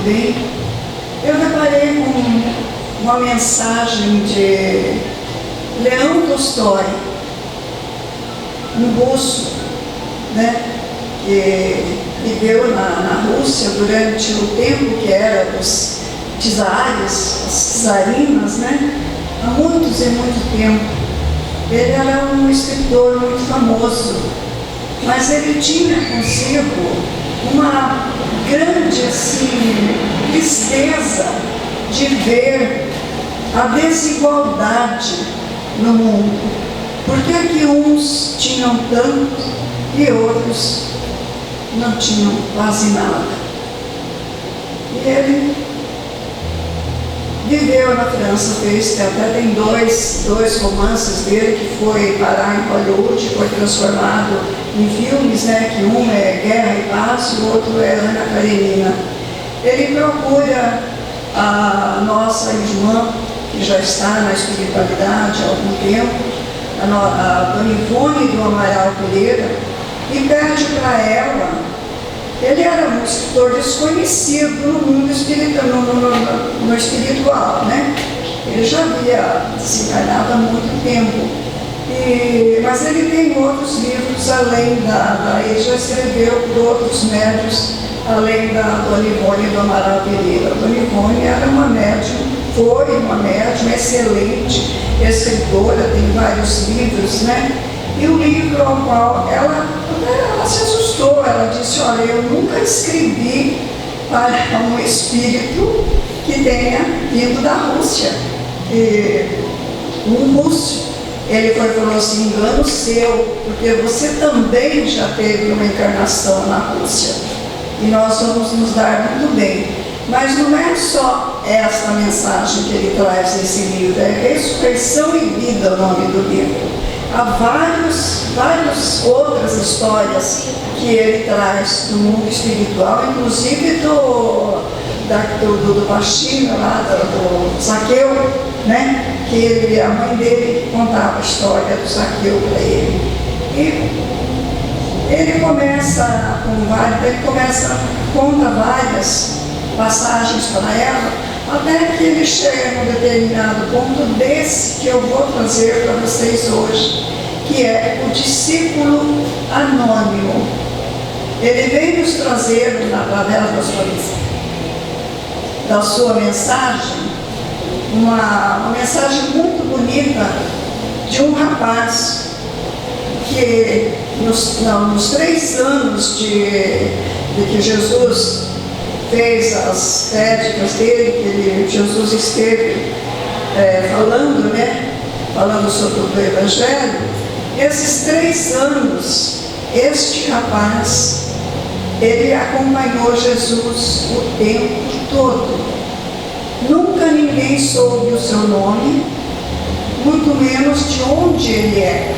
bem, eu deparei com uma mensagem de Leão Tolstói, um russo, né, que viveu na Rússia durante o tempo que era dos czares, as czarinas, né, há muitos e muito tempo. Ele era um escritor muito famoso, mas ele tinha consigo uma grande assim, tristeza de ver a desigualdade no mundo. Por que uns tinham tanto e outros não tinham quase nada? E ele viveu na França, até tem dois romances dele que foi parar em Hollywood, foi transformado em filmes, né, que um é Guerra e Paz e o outro é Ana Karenina. Ele procura a nossa irmã, que já está na espiritualidade há algum tempo, a Dona Ivone do Amaral Pereira, e pede para ela. Ele era um escritor desconhecido no mundo espiritual, no espiritual, né? Ele já havia desencarnado há muito tempo. Mas ele tem outros livros além ele já escreveu por outros médiuns, além da Dona Ivone do Amaral Pereira. A Dona Ivone era uma médium, foi uma médium excelente, escritora, tem vários livros, né? E o livro ao qual ela se assustou, ela disse: olha, eu nunca escrevi para um espírito que tenha vindo da Rússia. Um russo, ele falou assim: engano seu, porque você também já teve uma encarnação na Rússia, e nós vamos nos dar muito bem. Mas não é só esta mensagem que ele traz nesse livro, é Ressurreição e Vida, o nome do livro. Há várias outras histórias que ele traz do mundo espiritual, inclusive do baixinho lá, do Zaqueu, né? Que a mãe dele contava a história do Zaqueu para ele. E ele conta várias passagens para ela, até que ele chega num determinado ponto desse que eu vou trazer para vocês hoje, que é o discípulo anônimo. Ele vem nos trazer, através da sua mensagem, uma mensagem muito bonita de um rapaz que nos 3 anos de que Jesus fez as prédicas dele, que Jesus esteve falando, né? Falando sobre o Evangelho. Esses 3 anos, este rapaz, ele acompanhou Jesus o tempo todo. Nunca ninguém soube o seu nome, muito menos de onde ele era.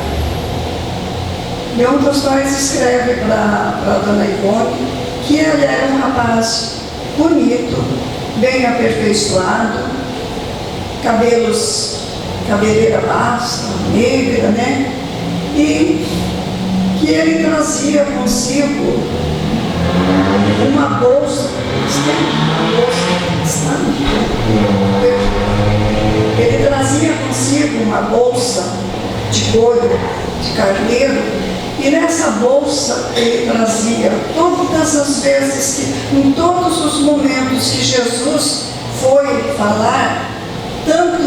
Leão Tolstói escreve para a Dona Ivone que ele era um rapaz bonito, bem aperfeiçoado, cabeleira basta, negra, né? E que ele trazia consigo uma bolsa. Ele trazia consigo uma bolsa de couro, de carneiro, e nessa bolsa ele trazia todas as vezes, em todos os momentos que Jesus foi falar, tanto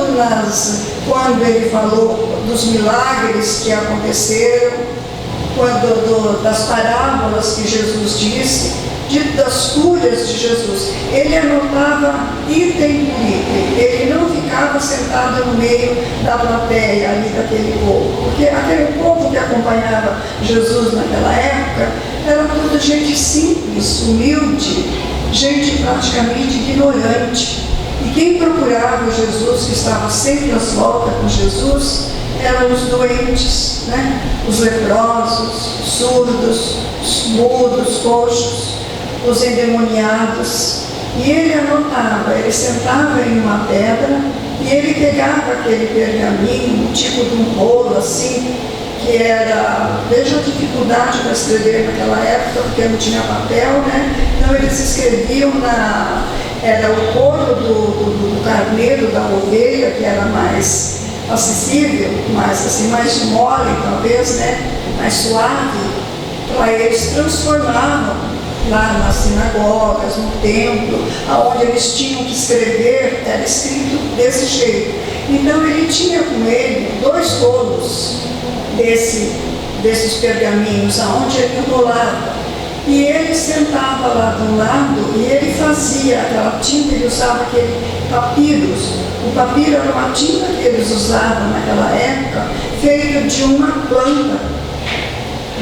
quando ele falou dos milagres que aconteceram, quando das parábolas que Jesus disse, das curas de Jesus, ele anotava item por item. Ele não ficava sentado no meio da plateia ali daquele povo, porque aquele povo que acompanhava Jesus naquela época era toda gente simples, humilde, gente praticamente ignorante. E quem procurava Jesus, que estava sempre às voltas com Jesus, eram os doentes, né? Os leprosos, os surdos, os mudos, coxos, os endemoniados. E ele anotava, ele sentava em uma pedra e ele pegava aquele pergaminho, tipo de um rolo assim, que era, veja a dificuldade para escrever naquela época, porque não tinha papel, né? Então eles escreviam era o couro do carneiro, da ovelha, que era mais acessível, mais mole talvez, né? Mais suave, para eles transformavam lá nas sinagogas, no templo, aonde eles tinham que escrever, era escrito desse jeito. Então ele tinha com ele 2 rolos desses pergaminhos, aonde ele enrolava. E ele sentava lá de um lado e ele fazia aquela tinta, ele usava aquele papiros. O papiro era uma tinta que eles usavam naquela época, feita de uma planta,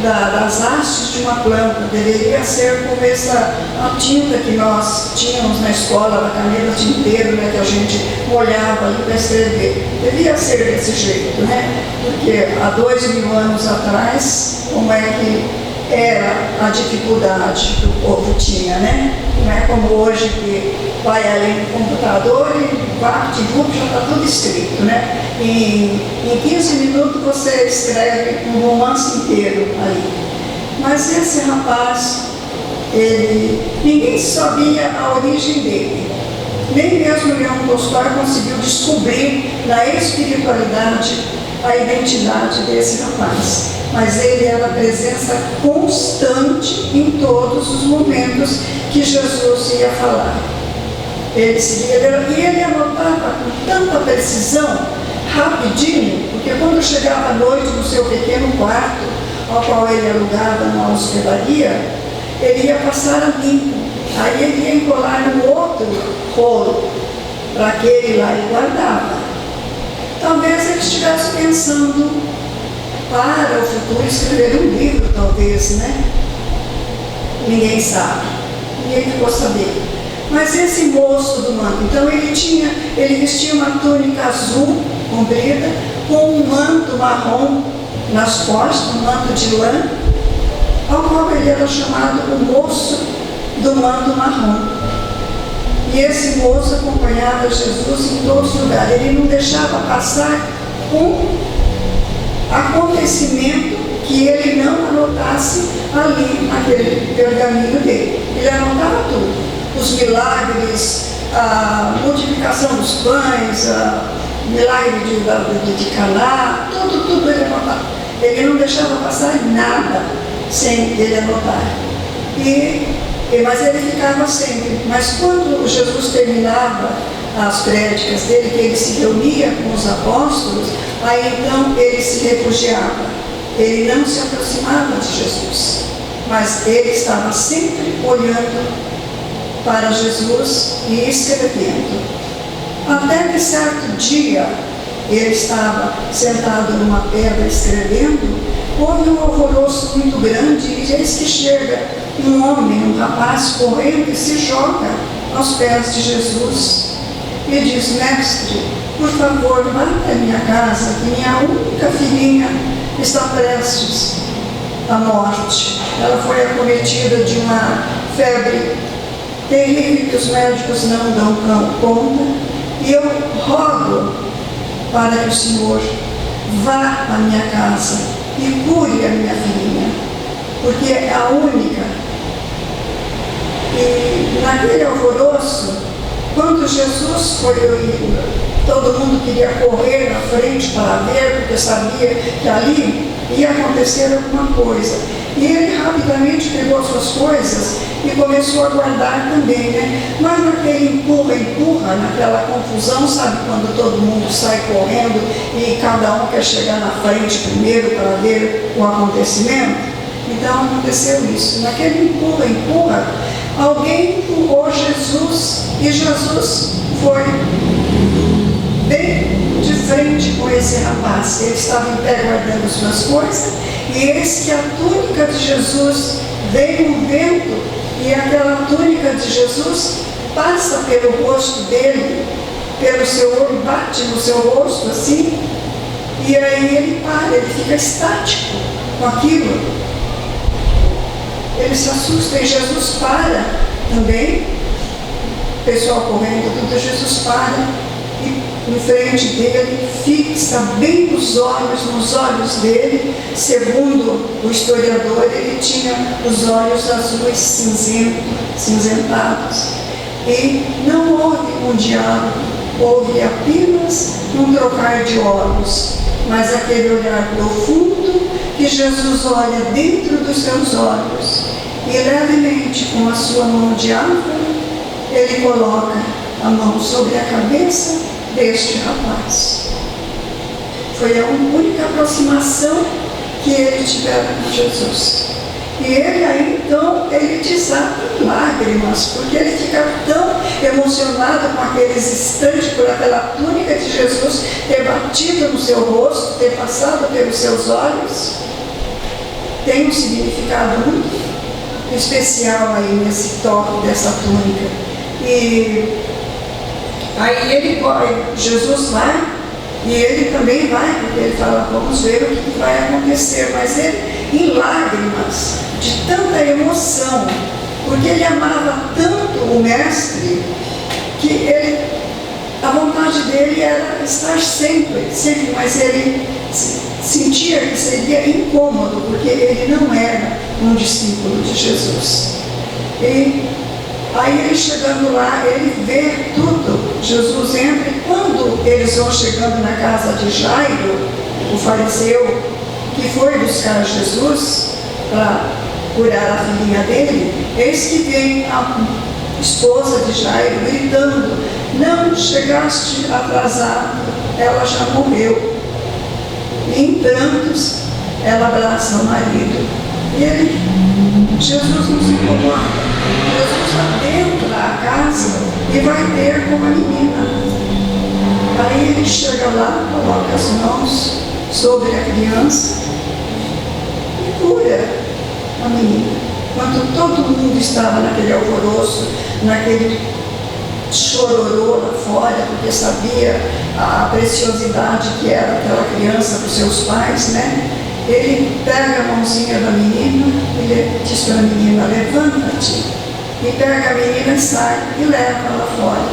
das hastes de uma planta. Deveria ser como a tinta que nós tínhamos na escola, da caneta tinteiro, né, que a gente molhava ali para escrever. Devia ser desse jeito, né? Porque há 2000 anos atrás, como é que era a dificuldade que o povo tinha, né? Não é como hoje que vai ali no computador e bate, já está tudo escrito, né? Em 15 minutos você escreve um romance inteiro ali. Mas esse rapaz, ninguém sabia a origem dele. Nem mesmo Leão Tolstói conseguiu descobrir na espiritualidade a identidade desse rapaz. Mas ele era a presença constante em todos os momentos que Jesus ia falar. E ele anotava com tanta precisão, rapidinho, porque quando chegava à noite no seu pequeno quarto, ao qual ele alugava numa hospedaria, ele ia passar a limpo. Aí ele ia encolar no outro rolo, para aquele lá e guardava. Talvez ele estivesse pensando para o futuro escrever um livro, talvez, né? Ninguém sabe, ninguém ficou sabendo. Mas esse moço do manto, então ele vestia uma túnica azul, comprida, com um manto marrom nas costas, um manto de lã, ao qual ele era chamado o moço do manto marrom. E esse moço acompanhava Jesus em todos os lugares. Ele não deixava passar um acontecimento que ele não anotasse ali naquele pergaminho dele. Ele anotava tudo, os milagres, a multiplicação dos pães, o milagre de Caná, tudo ele anotava. Ele não deixava passar nada sem ele anotar. Mas ele ficava sempre. Mas quando Jesus terminava as prédicas dele, que ele se reunia com os apóstolos, aí então ele se refugiava. Ele não se aproximava de Jesus, mas ele estava sempre olhando para Jesus e escrevendo. Até que certo dia, ele estava sentado numa pedra escrevendo, houve um alvoroço muito grande, e eis que chega um homem, um rapaz correndo e se joga aos pés de Jesus. E diz: mestre, por favor, vá até minha casa, que minha única filhinha está prestes à morte. Ela foi acometida de uma febre terrível que os médicos não dão conta, e eu rogo para que o Senhor vá à minha casa e cure a minha filhinha, porque é a única. E naquele alvoroço, quando Jesus foi indo, todo mundo queria correr na frente para ver, porque sabia que ali ia acontecer alguma coisa. E ele rapidamente pegou suas coisas e começou a guardar também, né? Mas naquele empurra, naquela confusão, sabe quando todo mundo sai correndo e cada um quer chegar na frente primeiro para ver o acontecimento? Então aconteceu isso. Naquele empurra, alguém empurrou Jesus e Jesus foi bem de frente com esse rapaz. Ele estava em pé guardando suas coisas, e eis que a túnica de Jesus veio um vento, e aquela túnica de Jesus passa pelo rosto dele, pelo seu olho, bate no seu rosto assim, e aí ele para, ele fica estático com aquilo. Ele se assusta e Jesus para também. O pessoal correndo, tudo, Jesus para e em frente dele, fixa bem nos olhos dele. Segundo o historiador, ele tinha os olhos azuis cinzentados. E não houve um diálogo, houve apenas um trocar de olhos, mas aquele olhar profundo que Jesus olha dentro dos seus olhos e levemente com a sua mão diáfana, ele coloca a mão sobre a cabeça deste rapaz. Foi a única aproximação que ele tivera com Jesus. E ele aí então, ele desata em lágrimas, porque ele fica tão emocionado com aqueles instantes, por aquela túnica de Jesus ter batido no seu rosto, ter passado pelos seus olhos. Tem um significado muito especial aí nesse toque dessa túnica. E aí Jesus vai, e ele também vai, porque ele fala, vamos ver o que vai acontecer, mas ele em lágrimas, de tanta emoção, porque ele amava tanto o mestre, que a vontade dele era estar sempre, mas ele sentia que seria incômodo, porque ele não era um discípulo de Jesus. E aí ele chegando lá, ele vê tudo. Jesus entra e quando eles vão chegando na casa de Jairo, o fariseu, que foi buscar Jesus para curar a filhinha dele, eis que vem a esposa de Jairo gritando, não chegaste atrasado, ela já morreu. E em prantos, ela abraça o marido. E Jesus não se incomoda. Jesus adentra a casa e vai ter com a menina. Aí ele chega lá, coloca as mãos sobre a criança e cura a menina. Enquanto todo mundo estava naquele alvoroço, naquele chororô lá fora, porque sabia a preciosidade que era aquela criança para os seus pais, né? Ele pega a mãozinha da menina, ele diz para a menina, levanta-te, e pega a menina e sai e leva ela fora.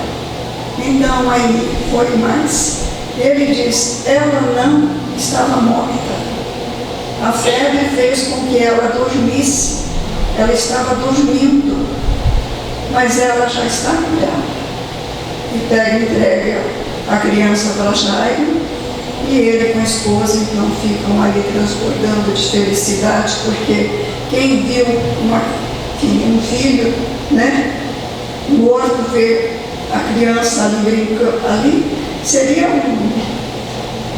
Então aí foi mais. Ele diz, ela não estava morta. A febre fez com que ela dormisse. Ela estava dormindo, mas ela já está curada. E pega e entrega a criança para Jairo, e ele com a esposa então ficam ali transbordando de felicidade, porque quem viu um filho, né, morto, ver a criança ali brincando, ali seria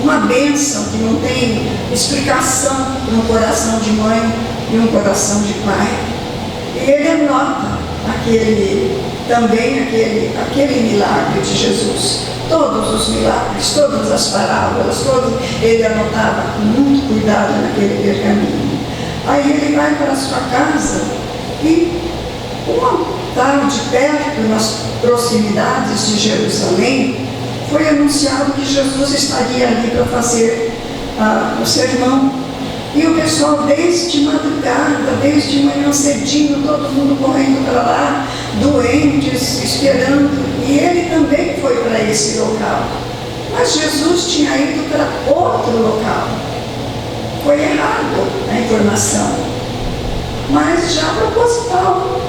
uma bênção que não tem explicação para um coração de mãe e um coração de pai. E ele anota aquele milagre de Jesus, todos os milagres, todas as parábolas, ele anotava com muito cuidado naquele pergaminho. Aí ele vai para a sua casa e uma tarde perto, nas proximidades de Jerusalém, foi anunciado que Jesus estaria ali para fazer o sermão. E o pessoal desde madrugada, desde manhã cedinho, todo mundo correndo para lá, doentes, esperando. E ele também foi para esse local. Mas Jesus tinha ido para outro local. Foi errado a informação, mas já proposital.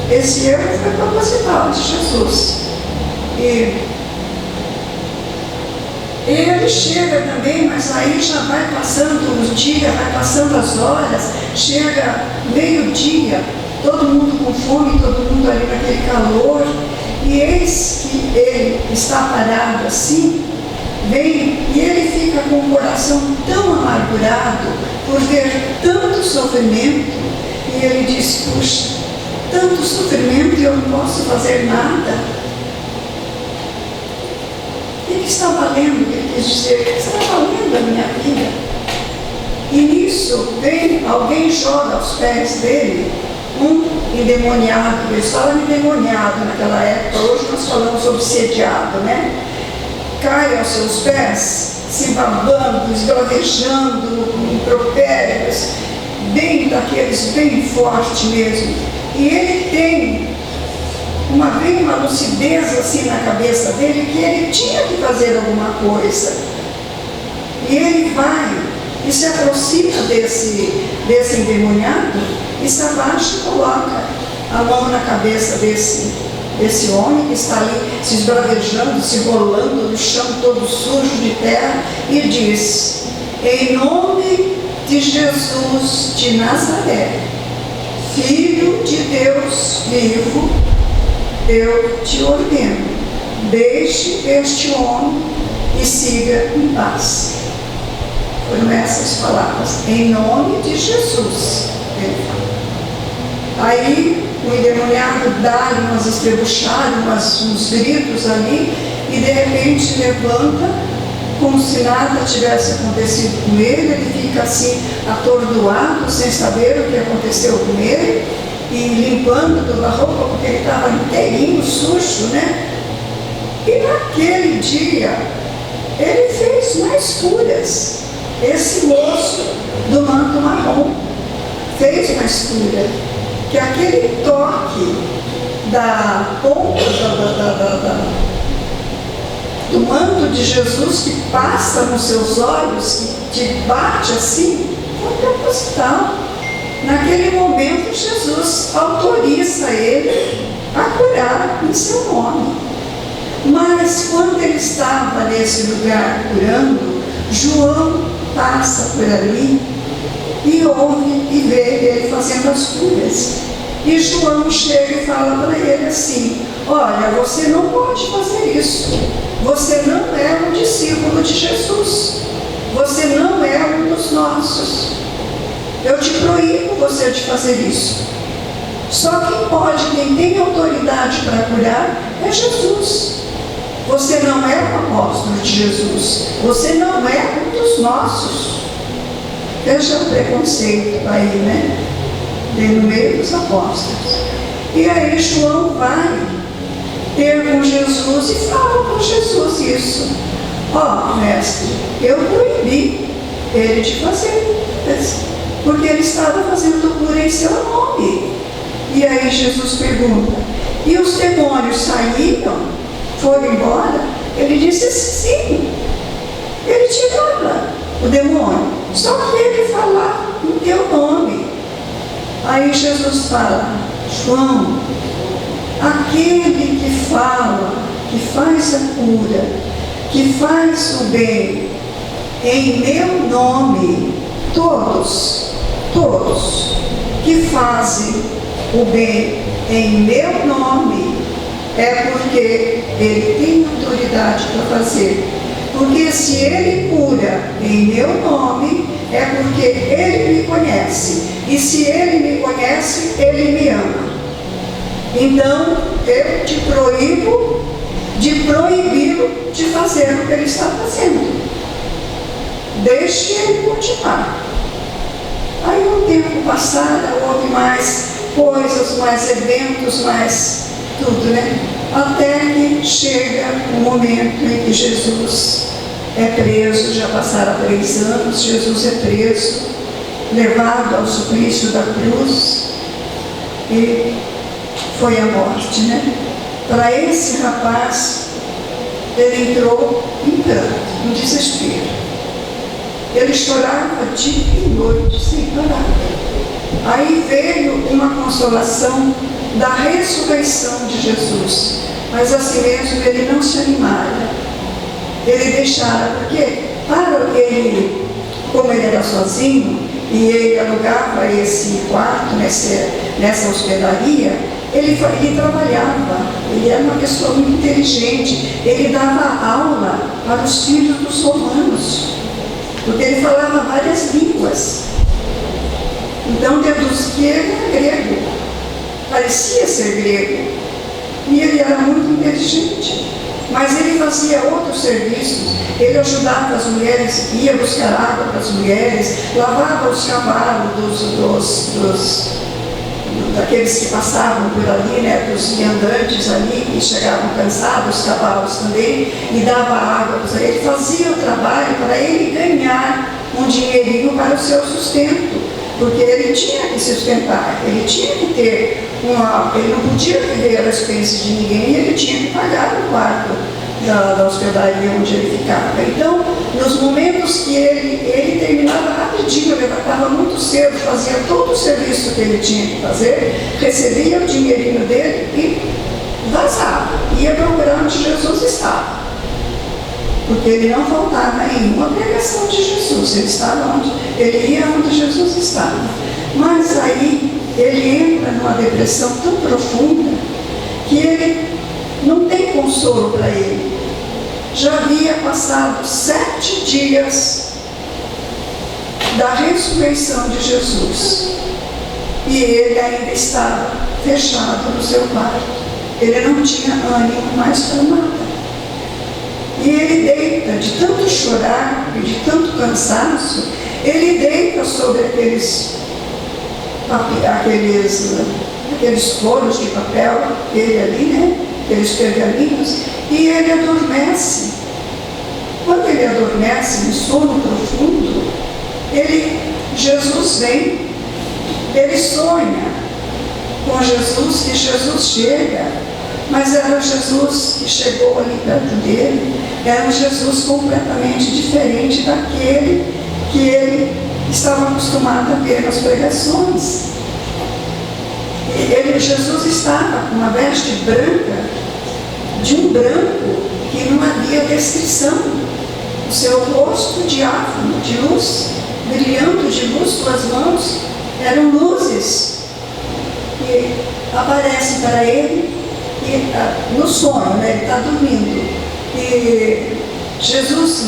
Esse erro foi proposital de Jesus. E ele chega também, mas aí já vai passando os dias, vai passando as horas, chega meio-dia, todo mundo com fome, todo mundo ali naquele calor, e eis que ele está parado assim, vem, e ele fica com o coração tão amargurado por ver tanto sofrimento, e ele diz, puxa, tanto sofrimento e eu não posso fazer nada. O que está valendo? Ele quis dizer, o que está valendo a minha vida? E nisso vem, alguém joga aos pés dele um endemoniado. Eles falam endemoniado naquela época, hoje nós falamos obsediado, né? Cai aos seus pés, se babando, esbravejando, impropérios, bem daqueles, bem forte mesmo. E ele tem uma lucidez assim na cabeça dele, que ele tinha que fazer alguma coisa. E ele vai e se aproxima desse endemoniado e se abaixa e coloca a mão na cabeça desse esse homem que está ali se esbravejando, se rolando no chão todo sujo de terra, e diz: em nome de Jesus de Nazaré, Filho de Deus vivo, eu te ordeno, deixe este homem e siga em paz. Foram essas palavras, em nome de Jesus, ele fala. Aí o endemoniado dá-lhe umas estrebuchadas, uns gritos ali, e de repente levanta, como se nada tivesse acontecido com ele fica assim atordoado, sem saber o que aconteceu com ele, e limpando toda a roupa, porque ele estava inteirinho, sujo, né? E naquele dia, ele fez mais curas. Esse moço do manto marrom fez mais cura, que aquele toque da ponta do manto de Jesus que passa nos seus olhos, que te bate assim, foi proposital. Naquele momento, Jesus autoriza ele a curar em seu nome. Mas quando ele estava nesse lugar curando, João passa por ali e ouve e vê ele fazendo as curas. E João chega e fala para ele assim: olha, você não pode fazer isso. Você não é um discípulo de Jesus. Você não é um dos nossos. Eu te proíbo você de fazer isso. Só quem pode, quem tem autoridade para curar é Jesus. Você não é um apóstolo de Jesus. Você não é um dos nossos. Veja o preconceito aí, né? No meio dos apóstolos. E aí João vai ter com Jesus e fala com Jesus isso: ó, mestre, eu proibi ele de fazer isso, porque ele estava fazendo cura em seu nome. E aí Jesus pergunta: e os demônios saíram? Foram embora? Ele disse sim. Ele tirava o demônio, só que ele falar em teu nome. Aí Jesus fala: João, aquele que fala, que faz a cura, que faz o bem em meu nome, todos que fazem o bem em meu nome, é porque ele tem autoridade para fazer. Porque se ele cura em meu nome, é porque ele me conhece. E se ele me conhece, ele me ama. Então, eu te proíbo de proibi-lo de fazer o que ele está fazendo. Deixe ele continuar. Aí o tempo passado, houve mais coisas, mais eventos, mais tudo, né? Até que chega o momento em que Jesus é preso. Já passaram 3 anos, Jesus é preso, levado ao suplício da cruz, e foi a morte, né? Para esse rapaz, ele entrou em pranto, em desespero. Ele chorava dia e noite sem parar. Aí veio uma consolação da ressurreição de Jesus, mas assim mesmo ele não se animara. Ele deixara, porque para ele, como ele era sozinho e ele alugava esse quarto nessa hospedaria, ele trabalhava, ele era uma pessoa muito inteligente, ele dava aula para os filhos dos romanos, porque ele falava várias línguas. Então deduz que ele era grego, parecia ser grego, e ele era muito inteligente, mas ele fazia outros serviços. Ele ajudava as mulheres, ia buscar água para as mulheres, lavava os cavalos daqueles que passavam por ali, né, dos viandantes ali, que chegavam cansados, os cavalos também, e dava água para eles. Ele fazia o trabalho para ele ganhar um dinheirinho para o seu sustento, porque ele tinha que se sustentar, ele tinha que ter ele não podia viver às expensas de ninguém, ele tinha que pagar o quarto da hospedaria onde ele ficava. Então, nos momentos que ele terminava rapidinho, levantava muito cedo, fazia todo o serviço que ele tinha que fazer, recebia o dinheirinho dele e vazava, ia procurar onde Jesus estava. Porque ele não faltava em uma pregação de Jesus, ele estava onde? Ele ia onde Jesus estava. Mas aí ele entra numa depressão tão profunda que ele não tem consolo para ele. Já havia passado 7 dias da ressurreição de Jesus e ele ainda estava fechado no seu quarto. Ele não tinha ânimo mais para nada. E ele deita, de tanto chorar e de tanto cansaço, ele deita sobre aqueles rolos de papel dele ali, né? Aqueles pergaminhos, e ele adormece. Quando ele adormece em sono profundo, Jesus vem, ele sonha com Jesus, que Jesus chega, mas era Jesus que chegou ali perto dele, era um Jesus completamente diferente daquele que ele estava acostumado a ver nas pregações. Jesus estava com uma veste branca, de um branco que não havia descrição. O seu rosto diáfano, de luz, brilhando de luz, suas mãos eram luzes. E aparece para ele no sonho, né? Ele está dormindo. E Jesus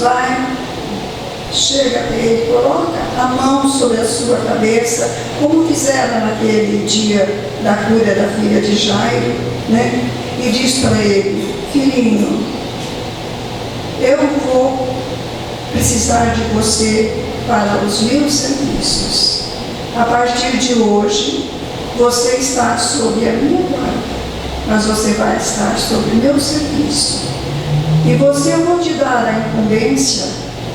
chega até ele, coloca a mão sobre a sua cabeça, como fizeram naquele dia da cura da filha de Jairo, né? E diz para ele: filhinho, eu vou precisar de você para os meus serviços. A partir de hoje, você está sob a minha guarda, mas você vai estar sob o meu serviço. E eu vou te dar a incumbência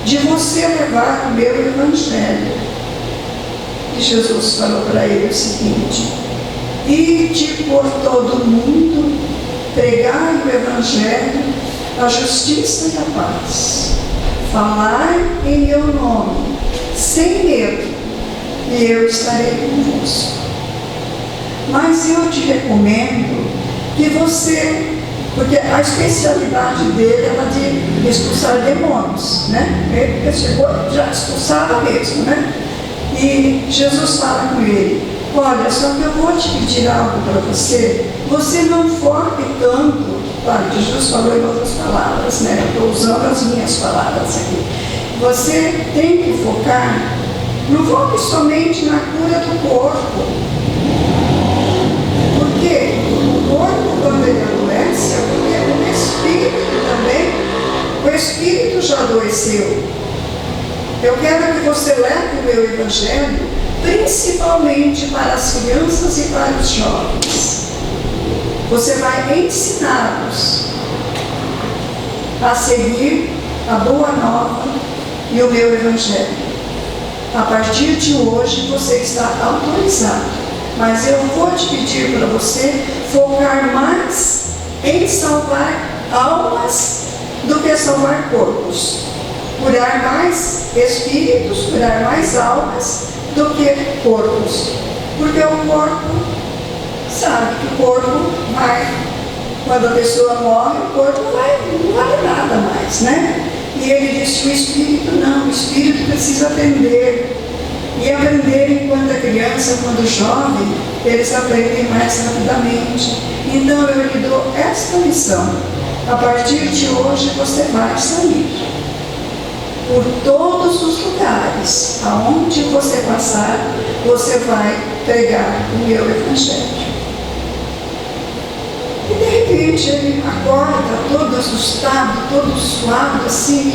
de você levar o meu evangelho. E Jesus falou para ele o seguinte: ide por todo o mundo, pregai o evangelho, a justiça e a paz. Falai em meu nome, sem medo, e eu estarei convosco. Mas eu te recomendo que você, porque a especialidade dele era de expulsar demônios, né? Ele chegou, já expulsava mesmo, né? E Jesus fala com ele: olha, só que eu vou te pedir algo para você, você não foque tanto. Claro, Jesus falou em outras palavras, né? Eu estou usando as minhas palavras aqui. Você tem que focar, não foque somente na cura do corpo. Por quê? O corpo, quando ele adoece, é porque o espírito também, o espírito já adoeceu. Eu quero que você leve o meu evangelho principalmente para as crianças e para os jovens. Você vai ensiná-los a seguir a boa nova e o meu evangelho. A partir de hoje você está autorizado, mas eu vou te pedir para você focar mais em salvar almas do que salvar corpos. Curar mais espíritos, curar mais almas do que corpos. Porque o corpo sabe que o corpo vai, quando a pessoa morre, o corpo não vale nada mais, né? E ele disse: o espírito não, o espírito precisa aprender. E aprender enquanto é criança, quando jovem, eles aprendem mais rapidamente. Então eu lhe dou esta lição: a partir de hoje você vai sair por todos os lugares, aonde você passar, você vai pregar o meu evangelho. E de repente ele acorda todo assustado, todo suado, assim,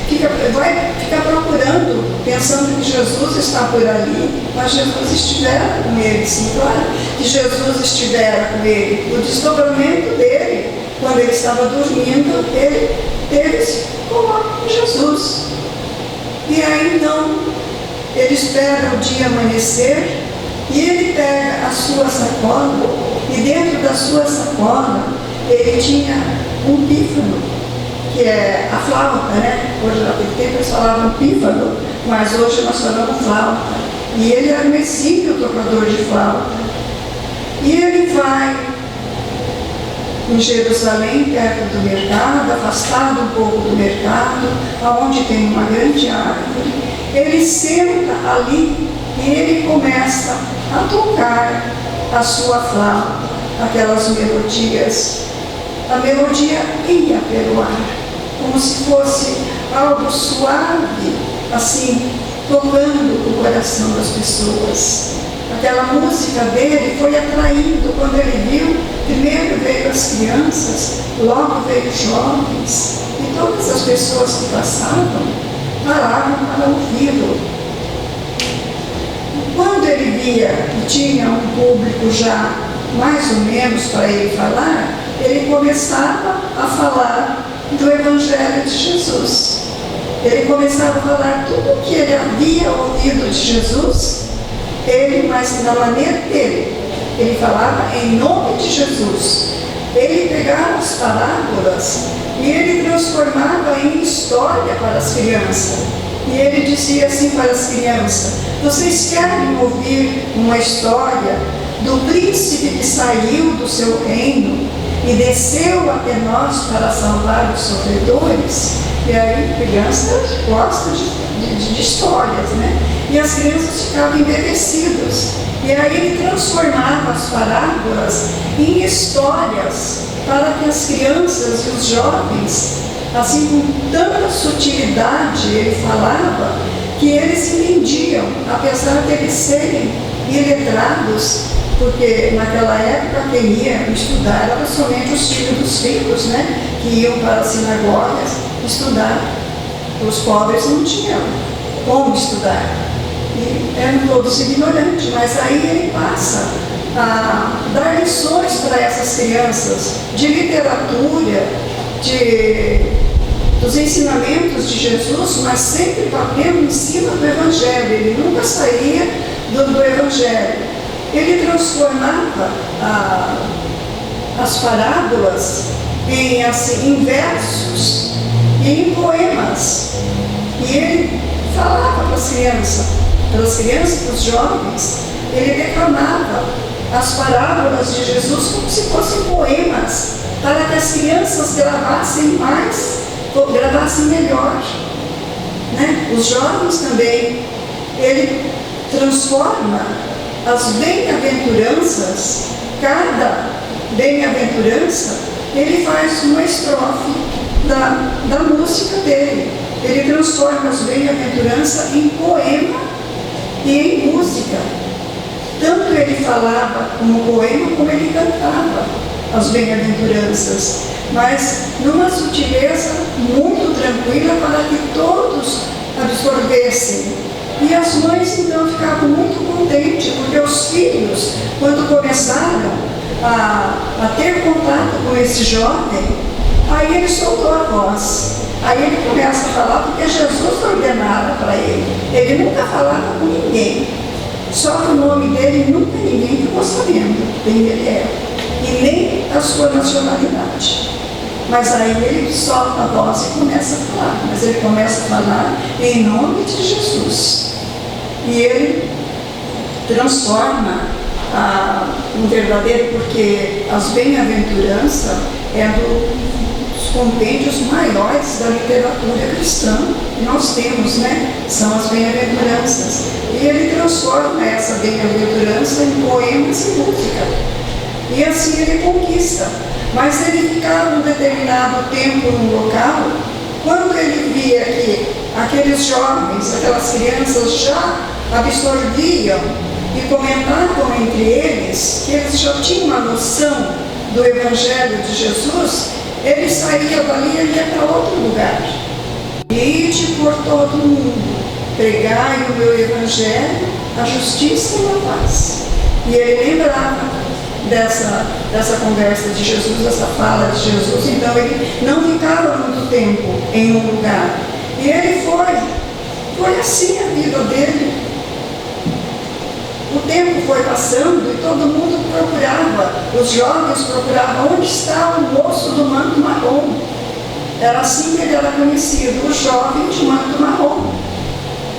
que ele vai ficar procurando, pensando que Jesus está por ali, mas Jesus estivera com ele, sim, claro que Jesus estivera com ele. O desdobramento dele, quando ele estava dormindo, ele teve esse encontro com Jesus. E aí então, ele espera o dia amanhecer e ele pega a sua sacola, e dentro da sua sacola ele tinha um pífano, que é a flauta, né? Hoje naquele tempo eles falavam pífano, mas hoje nós falamos flauta. E ele era um exímio tocador de flauta. E ele vai em Jerusalém, perto do mercado, afastado um pouco do mercado, onde tem uma grande árvore. Ele senta ali e ele começa a tocar a sua flauta, aquelas melodias. A melodia ia pelo ar, como se fosse algo suave, assim, tocando o coração das pessoas. Aquela música dele foi atraindo quando ele viu. Primeiro veio as crianças, logo veio os jovens, e todas as pessoas que passavam paravam para ouvi-lo. Quando ele via que tinha um público já mais ou menos para ele falar, ele começava a falar do Evangelho de Jesus. Ele começava a falar tudo o que ele havia ouvido de Jesus, mas na maneira dele. Ele falava em nome de Jesus. Ele pegava as parábolas e ele transformava em história para as crianças. E ele dizia assim para as crianças: vocês querem ouvir uma história do príncipe que saiu do seu reino e desceu até nós para salvar os sofredores? E aí, crianças gostam de histórias, né? E as crianças ficavam embevecidas. E aí ele transformava as parábolas em histórias para que as crianças e os jovens, assim com tanta sutilidade ele falava, que eles entendiam, apesar de eles serem iletrados, porque naquela época quem ia estudar era somente os filhos dos ricos, né? Que iam para as sinagogas estudar. Os pobres não tinham como estudar. E eram todos ignorantes, mas aí ele passa a dar lições para essas crianças de literatura, dos ensinamentos de Jesus, mas sempre batendo em cima do Evangelho. Ele nunca saía do Evangelho. Ele transformava as parábolas em versos e em poemas. E ele falava para as crianças e para os jovens, ele declamava as parábolas de Jesus como se fossem poemas, para que as crianças gravassem melhor. Né? Os jovens também, ele transforma as bem-aventuranças, cada bem-aventurança, ele faz uma estrofe da música dele. Ele transforma as bem-aventuranças em poema e em música. Tanto ele falava como poema, como ele cantava as bem-aventuranças, mas numa sutileza muito tranquila para que todos absorvessem. E as mães então ficavam muito contentes, porque os filhos, quando começaram a ter contato com esse jovem, aí ele soltou a voz. Aí ele começa a falar porque Jesus ordenava para ele. Ele nunca falava com ninguém. Só que o nome dele nunca ninguém ficou sabendo quem ele era. E nem a sua nacionalidade. Mas aí ele solta a voz e começa a falar. Mas ele começa a falar em nome de Jesus. E ele transforma um verdadeiro, porque as bem-aventuranças é dos compêndios maiores da literatura cristã que nós temos, né? São as bem-aventuranças. E ele transforma essa bem-aventurança em poemas e música. E assim ele conquista. Mas ele ficava um determinado tempo num local, quando ele via que aqueles jovens, aquelas crianças já absorviam e comentavam entre eles, que eles já tinham uma noção do Evangelho de Jesus, ele saía dali e ia para outro lugar. Ide por todo mundo, pregai o meu Evangelho, a justiça e a paz. E ele lembrava dessa conversa de Jesus, dessa fala de Jesus. Então ele não ficava muito tempo em um lugar. E ele foi assim a vida dele. O tempo foi passando e todo mundo procurava, os jovens procuravam onde está o moço do manto marrom. Era assim que ele era conhecido, o jovem de manto marrom.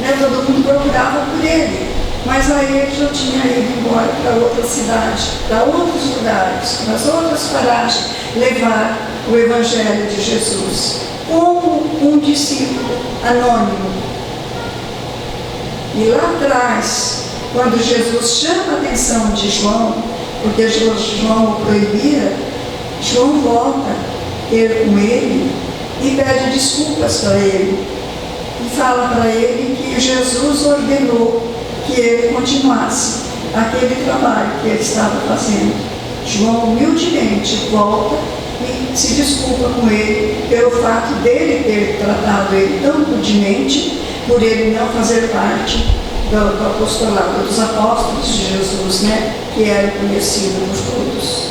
Né? Todo mundo procurava por ele. Mas aí ele já tinha ido embora para outra cidade, para outros lugares, para as outras paragens. levar o Evangelho de Jesus como um discípulo anônimo. E lá atrás, quando Jesus chama a atenção de João, porque João o proibira, João volta a ter com ele e pede desculpas para ele. E fala para ele que Jesus ordenou que ele continuasse aquele trabalho que ele estava fazendo. João humildemente volta e se desculpa com ele pelo fato dele ter tratado ele tão rudemente, por ele não fazer parte do apostolado dos apóstolos de Jesus, né? Que era conhecido por todos.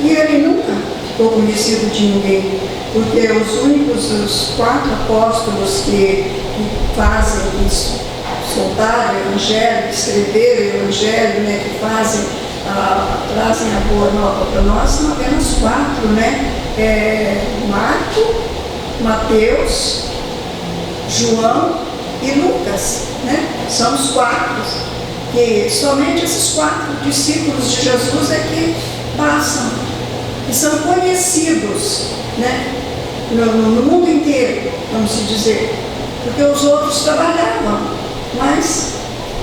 E ele nunca ficou conhecido de ninguém, porque os 4 apóstolos que fazem isso, soltar o Evangelho, escrever o Evangelho, né, que trazem a boa nova para nós, são apenas 4, né? Marco, Mateus, João e Lucas, né? São os 4, que somente esses 4 discípulos de Jesus é que passam, e são conhecidos, né? No mundo inteiro, vamos dizer, porque os outros trabalhavam, mas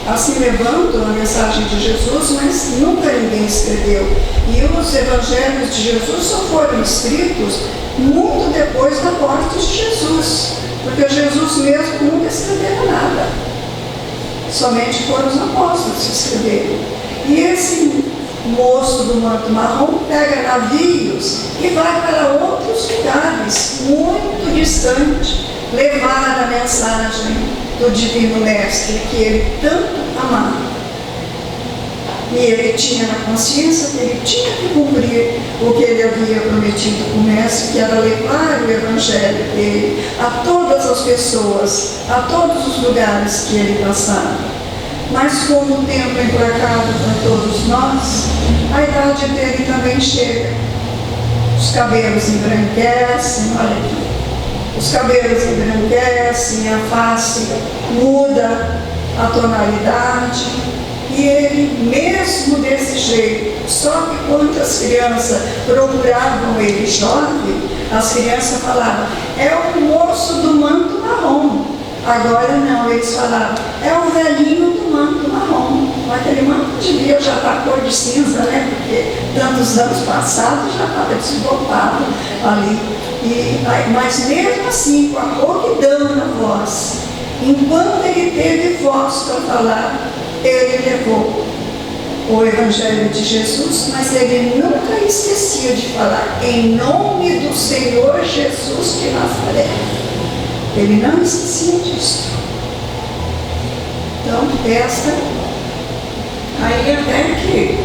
assim levando a mensagem de Jesus, mas nunca ninguém escreveu. E os evangelhos de Jesus só foram escritos muito depois da morte de Jesus, porque Jesus mesmo nunca escreveu nada, somente foram os apóstolos que escreveram. E esse moço do manto marrom pega navios e vai para outros lugares muito distantes levar a mensagem do Divino Mestre que ele tanto amava. E ele tinha na consciência que ele tinha que cumprir o que ele havia prometido para o Mestre, que era levar o Evangelho dele a todas as pessoas, a todos os lugares que ele passava. Mas como o tempo é emplacado para todos nós, a idade dele também chega. Os cabelos embranquecem, olha aqui. Os cabelos embranquecem, a face muda a tonalidade, e ele, mesmo desse jeito, só que quando as crianças procuravam ele jovem, as crianças falavam, é o moço do manto marrom. Agora não, eles falavam, é o velhinho do manto marrom. Aquele manto devia já estar cor de cinza, né? Porque tantos anos passados já estava desbotado ali. Mas mesmo assim, com a rouquidão na voz, enquanto ele teve voz para falar, ele levou o Evangelho de Jesus, mas ele nunca esquecia de falar em nome do Senhor Jesus de Nazaré. Ele não esquecia disso. Então, aí até que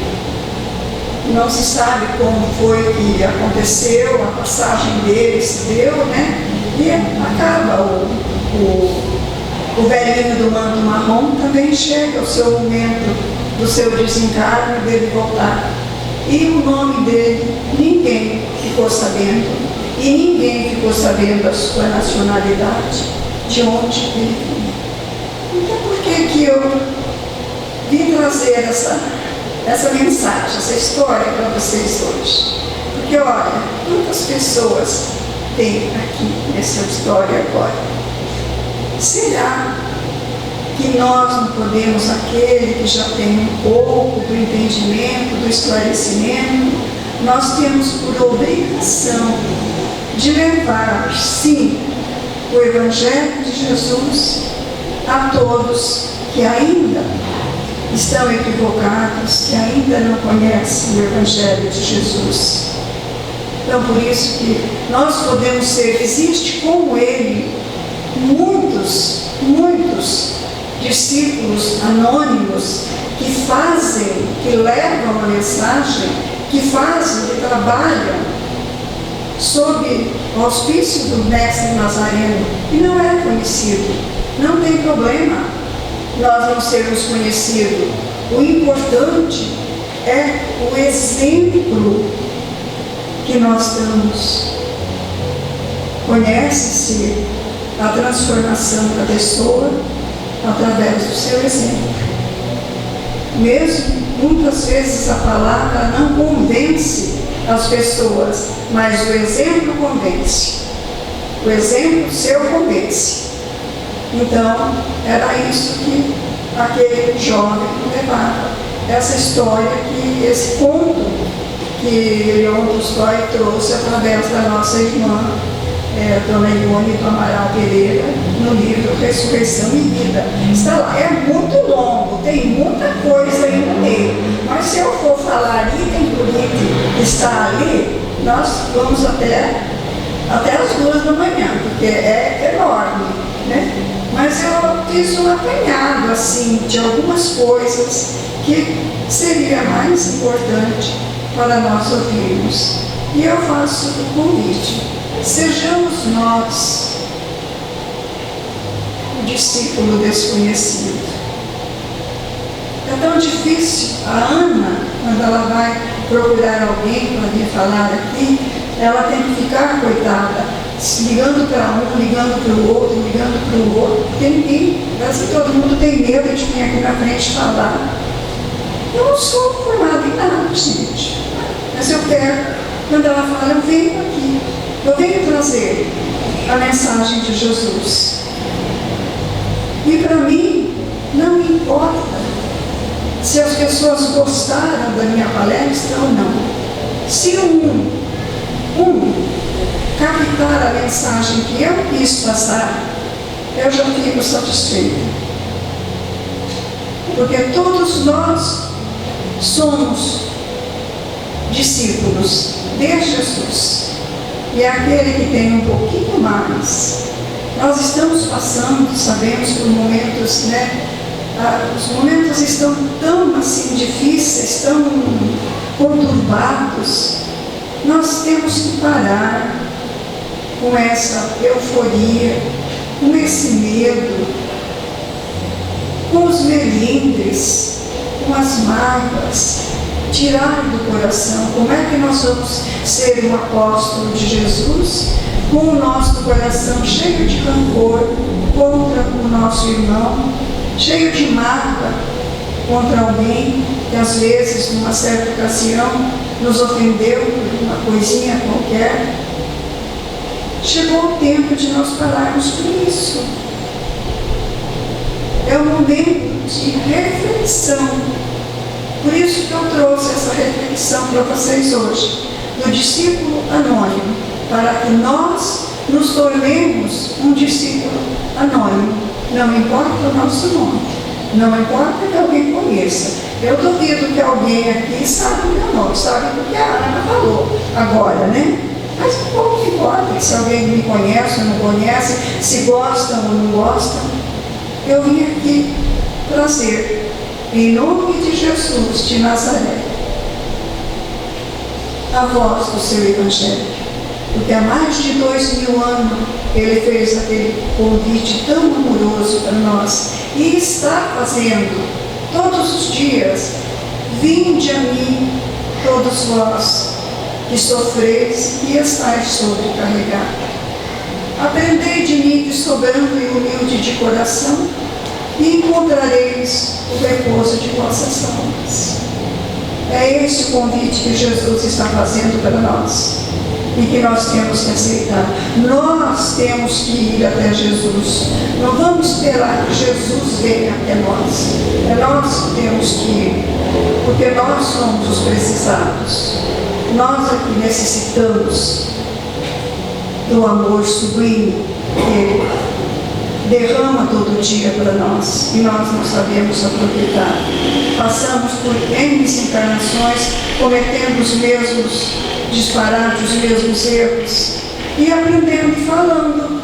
não se sabe como foi que aconteceu, a passagem dele se deu, né? E acaba o velhinho do manto marrom, também chega o seu momento do seu desencarno, dele voltar. E o nome dele, ninguém ficou sabendo. E ninguém ficou sabendo a sua nacionalidade, de onde ele vinha. Então, por que eu vim trazer essa mensagem, essa história para vocês hoje? Porque, olha, quantas pessoas tem aqui nessa história agora? Será que nós não podemos, aquele que já tem um pouco do entendimento, do esclarecimento, nós temos por obrigação de levar, sim, o Evangelho de Jesus a todos que ainda estão equivocados, que ainda não conhecem o Evangelho de Jesus. Então, por isso que nós podemos ser, existe como ele, muitos discípulos anônimos que fazem, que levam a mensagem, que fazem, que trabalham sob o auspício do Mestre Nazareno, e não é conhecido. Não tem problema nós não sermos conhecidos. O importante é o exemplo que nós damos. Conhece-se a transformação da pessoa através do seu exemplo. Mesmo muitas vezes a palavra não convence as pessoas, mas o exemplo convence. O exemplo seu convence. Então, era isso que aquele jovem levava. Essa história, esse conto que Leon Tolstói trouxe através da nossa irmã, Dona Ione do Amaral Pereira, no livro Ressurreição e Vida. Está lá, é muito longo, tem muita coisa aí no meio, mas se eu for falar item por item que está ali, nós vamos até as 2 da manhã, porque é enorme, né? Mas eu fiz um apanhado, assim, de algumas coisas que seria mais importante para nós ouvirmos. E eu faço o convite: sejamos nós o discípulo desconhecido. É tão difícil. A Ana, quando ela vai procurar alguém para vir falar aqui, ela tem que ficar, coitada, ligando para um, ligando para o outro, ligando para o outro, porque ninguém, parece que todo mundo tem medo de vir aqui na frente falar. Eu não sou formada em nada, gente, mas eu quero, quando ela fala, eu venho aqui, eu venho trazer a mensagem de Jesus. E para mim, não importa se as pessoas gostaram da minha palestra ou não. Se um captar a mensagem que eu quis passar, eu já fico satisfeita. Porque todos nós somos discípulos de Jesus. E é aquele que tem um pouquinho mais. Nós estamos passando, sabemos, por momentos, né? Os momentos estão tão assim difíceis, tão conturbados. Nós temos que parar com essa euforia, com esse medo, com os melindres, com as mágoas, tirar do coração. Como é que nós vamos ser um apóstolo de Jesus com o nosso coração cheio de rancor contra o nosso irmão, cheio de mágoa contra alguém que às vezes, numa certa ocasião, nos ofendeu por uma coisinha qualquer? Chegou o tempo de nós pararmos com isso. É um momento de reflexão. Por isso que eu trouxe essa reflexão para vocês hoje, do discípulo anônimo, para que nós nos tornemos um discípulo anônimo. Não importa o nosso nome, não importa que alguém conheça. Eu duvido que alguém aqui saiba o meu nome, sabe porque a Ana falou agora, né? Mas um pouco importa se alguém me conhece ou não conhece, se gostam ou não gostam. Eu vim aqui trazer, em nome de Jesus de Nazaré, a voz do seu Evangelho. Porque há mais de 2000 anos ele fez aquele convite tão amoroso para nós e está fazendo todos os dias. Vinde a mim, todos vós que sofreis e estáis sobrecarregados. Aprendei de mim que sou brando e humilde de coração, e encontrareis o repouso de vossas almas. É esse o convite que Jesus está fazendo para nós e que nós temos que aceitar. Nós temos que ir até Jesus. Não vamos esperar que Jesus venha até nós. É nós que temos que ir, porque nós somos os precisados. Nós aqui necessitamos do amor sublime que Ele derrama todo dia para nós, e nós não sabemos aproveitar. Passamos por N encarnações cometendo os mesmos disparates, os mesmos erros, e aprendendo e falando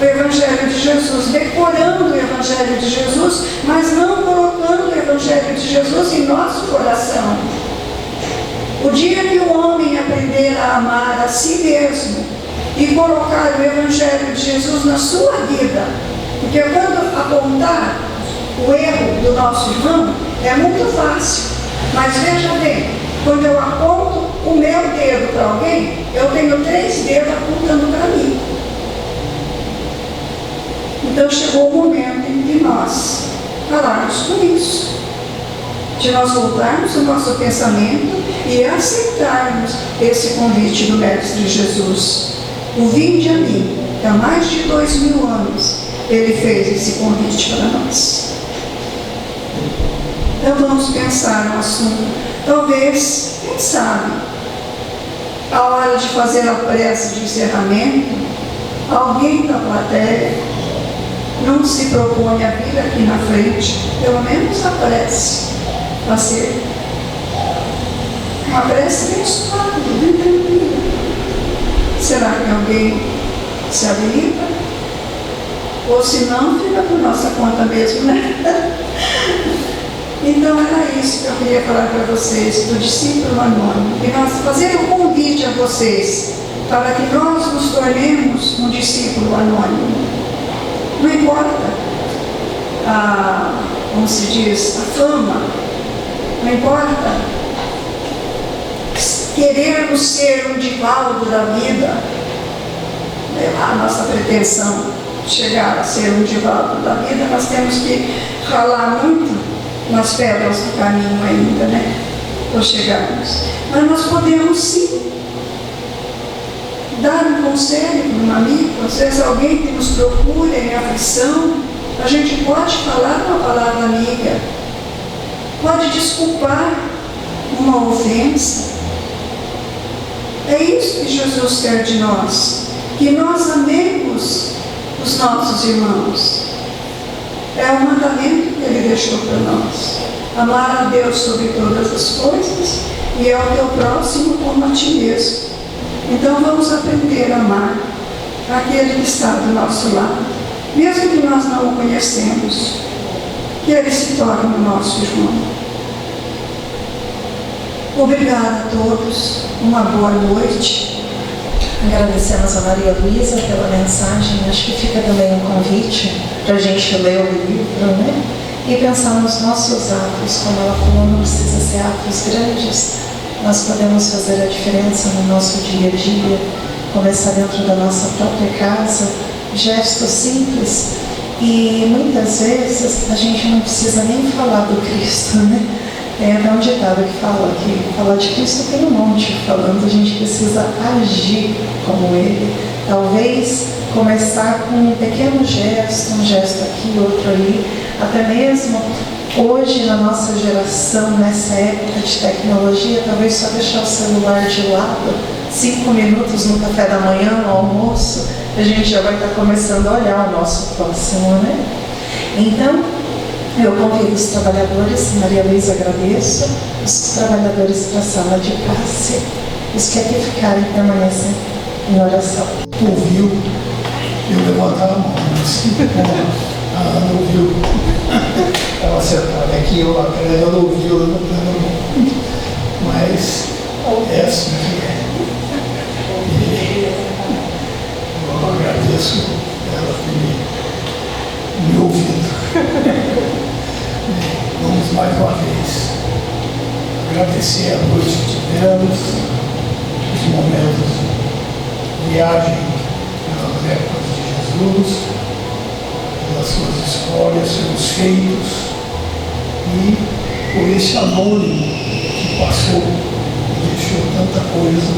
o Evangelho de Jesus, decorando o Evangelho de Jesus, mas não colocando o Evangelho de Jesus em nosso coração. O dia que o homem aprender a amar a si mesmo e colocar o Evangelho de Jesus na sua vida, porque quando apontar o erro do nosso irmão é muito fácil, mas veja bem, quando eu aponto o meu dedo para alguém, eu tenho 3 dedos apontando para mim. Então chegou o momento em que nós falarmos com isso. de nós voltarmos o nosso pensamento e aceitarmos esse convite do Mestre Jesus. O vinde a mim, que há mais de 2000 anos ele fez esse convite para nós. Então vamos pensar no assunto. Talvez, quem sabe, a hora de fazer a prece de encerramento, alguém da plateia não se propõe a vir aqui na frente, pelo menos a prece, fazer uma prece bem suave, bem tranquila. Será que alguém se habilita? Ou se não, fica por nossa conta mesmo, né? Então era isso que eu queria falar para vocês, do discípulo anônimo. E nós fazer um convite a vocês, para que nós nos tornemos um discípulo anônimo. Não importa como se diz, a fama, não importa querermos ser um Divaldo da vida, a nossa pretensão chegar a ser um Divaldo da vida, nós temos que ralar muito nas pedras do caminho ainda, né? Para chegarmos. Mas nós podemos sim dar um conselho para um amigo, às vezes alguém que nos procura em aflição, a gente pode falar uma palavra amiga, pode desculpar uma ofensa. É isso que Jesus quer de nós, que nós amemos os nossos irmãos. É o mandamento que Ele deixou para nós. Amar a Deus sobre todas as coisas e ao teu próximo como a ti mesmo. Então vamos aprender a amar aquele que está do nosso lado, mesmo que nós não o conhecemos, que ele se torne o nosso irmão. Obrigada a todos, uma boa noite. Agradecemos a Maria Luísa pela mensagem. Acho que fica também um convite para a gente ler o livro, né? E pensar nos nossos atos. Como ela falou, não precisa ser atos grandes. Nós podemos fazer a diferença no nosso dia a dia, começar dentro da nossa própria casa, gestos simples. E muitas vezes a gente não precisa nem falar do Cristo, né? Tem um ditado que fala que falar de Cristo tem um monte falando, a gente precisa agir como Ele. Talvez começar com um pequeno gesto, um gesto aqui, outro ali, até mesmo hoje na nossa geração, nessa época de tecnologia, talvez só deixar o celular de lado, 5 minutos no café da manhã, no almoço, a gente já vai estar começando a olhar o nosso próximo, né? Então, eu convido os trabalhadores, Maria Luísa, agradeço, os trabalhadores para a sala de passe, os que aqui ficarem permanecem em oração. Ouviu, eu levantar a mão, mas a Ana ouviu, estava sentada aqui, eu lá atrás, ela ouviu levantando a mão, mas é assim que é. E eu agradeço ela por me ouvido. Vamos mais uma vez agradecer a noite que tivemos, os momentos de viagem pelas épocas de Jesus, pelas suas histórias, seus feitos, e por esse anônimo que passou e deixou tanta coisa,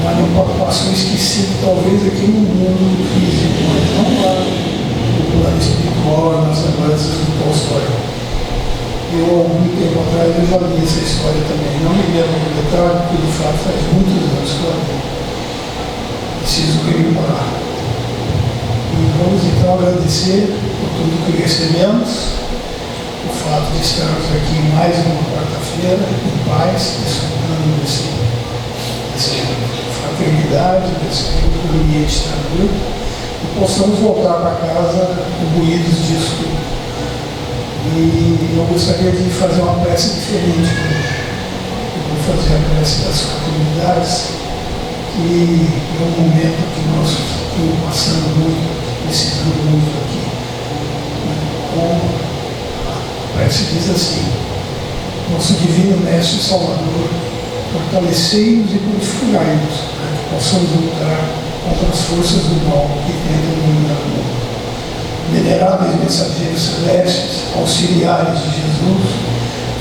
mas não passou esquecido talvez aqui no mundo físico, mas não lá no plano espiritual, nas lembranças do Tolstói. Eu, há algum tempo atrás, eu já li essa história também. Não me lembro do detalhe, porque de fato faz muitos anos que eu li. Preciso rememorar. E vamos então agradecer por tudo que recebemos, o fato de estarmos aqui mais uma quarta-feira, em paz, desfrutando dessa fraternidade, desse ambiente tranquilo, e possamos voltar para casa imbuídos disso tudo. E eu gostaria de fazer uma prece diferente. Eu vou fazer a prece das fraternidades, que é um momento que nós estamos passando muito, precisando muito aqui. A prece diz assim: nosso divino Mestre Salvador, fortalecei-nos e purificai-nos, para que possamos lutar contra as forças do mal que tentam dominar o mundo. Veneráveis mensageiros celestes, auxiliares de Jesus,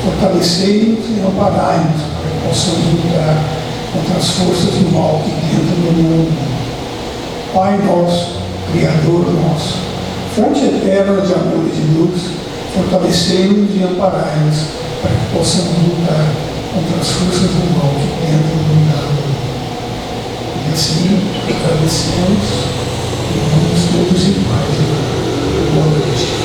Fortalecei-nos e amparai-nos para que possamos lutar contra as forças do mal que tentam dominar o mundo. Pai nosso, Criador nosso, fonte eterna de amor e de luz, fortalecei-nos e amparai-nos para que possamos lutar contra as forças do mal que tentam dominar o mundo. E assim, agradecemos e vamos todos em paz. Boa noite.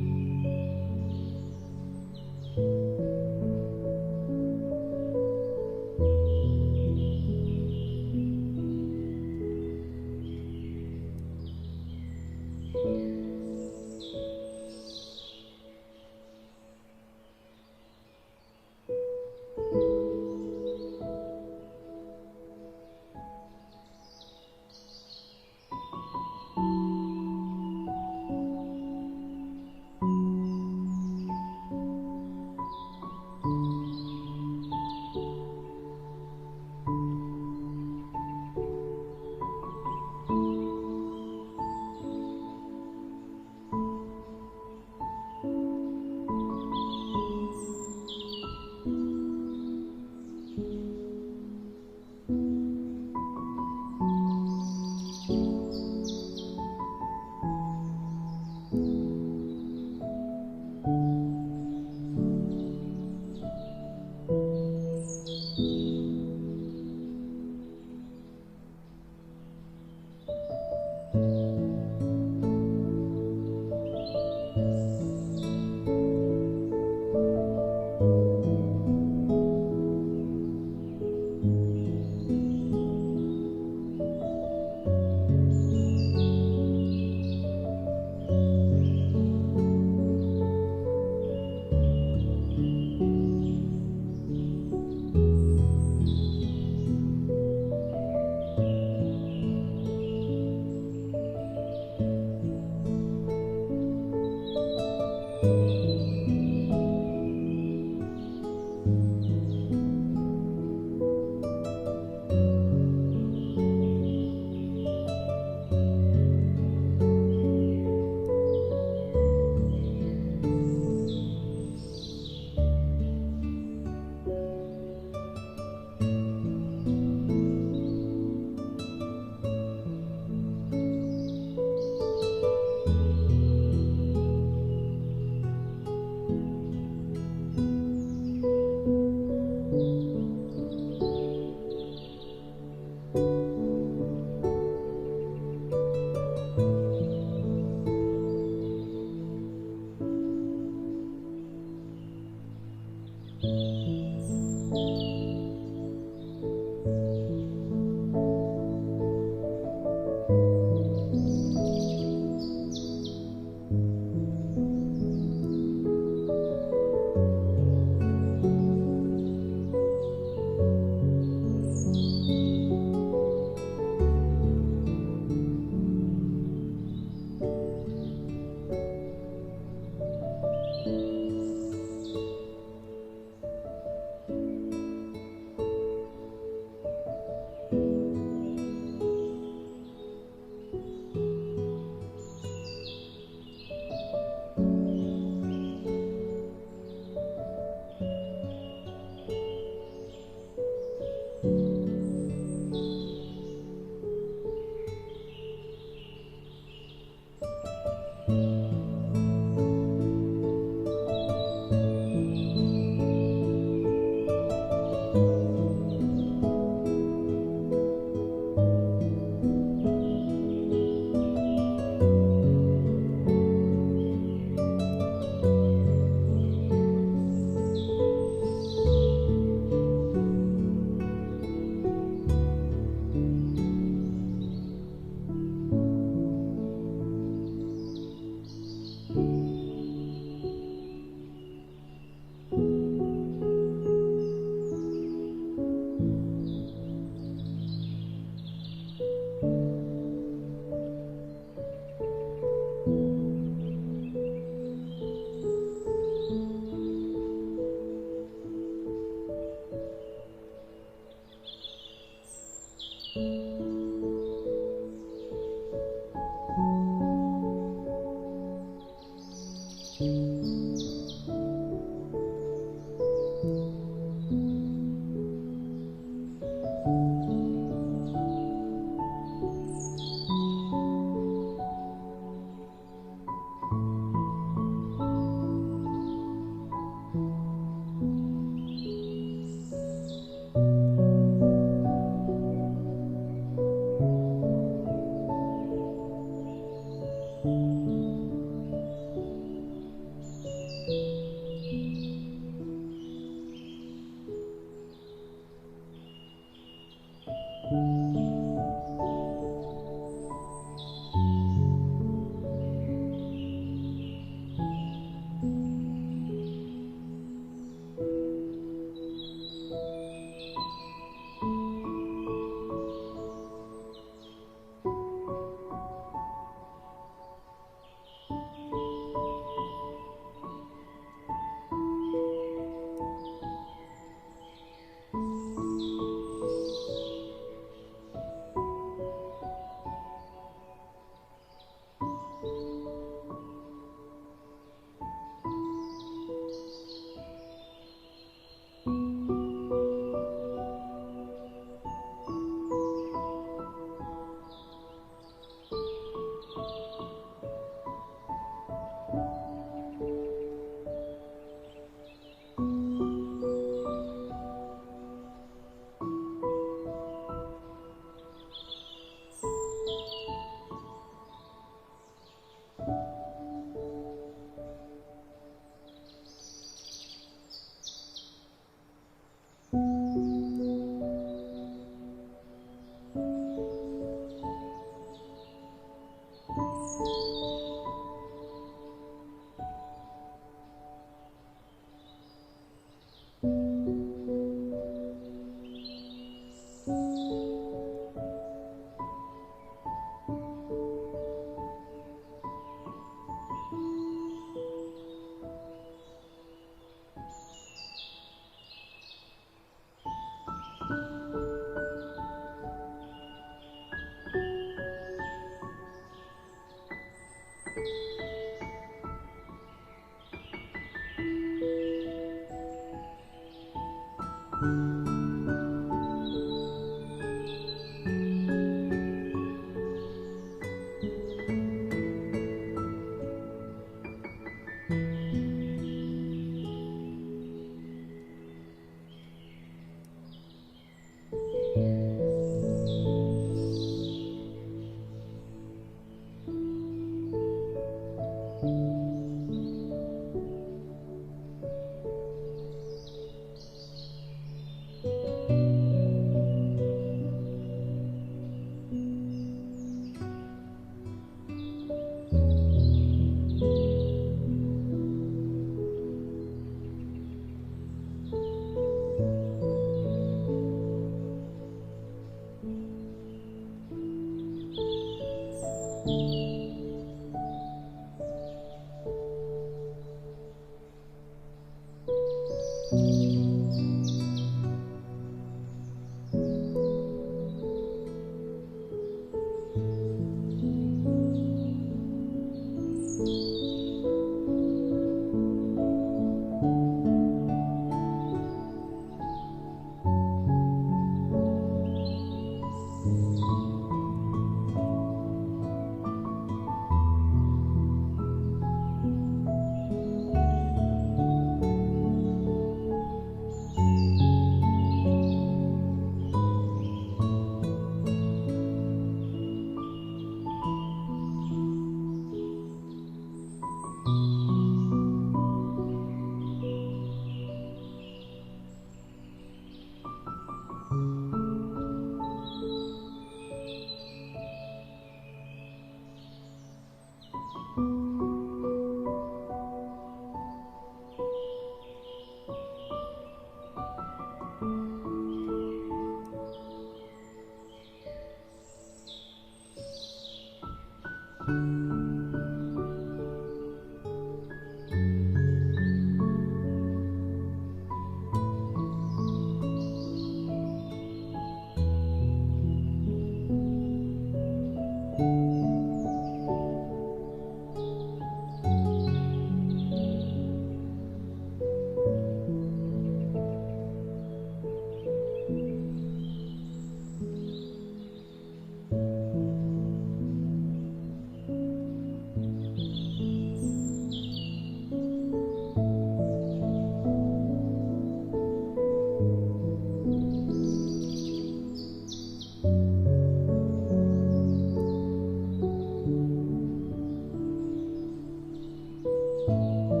Música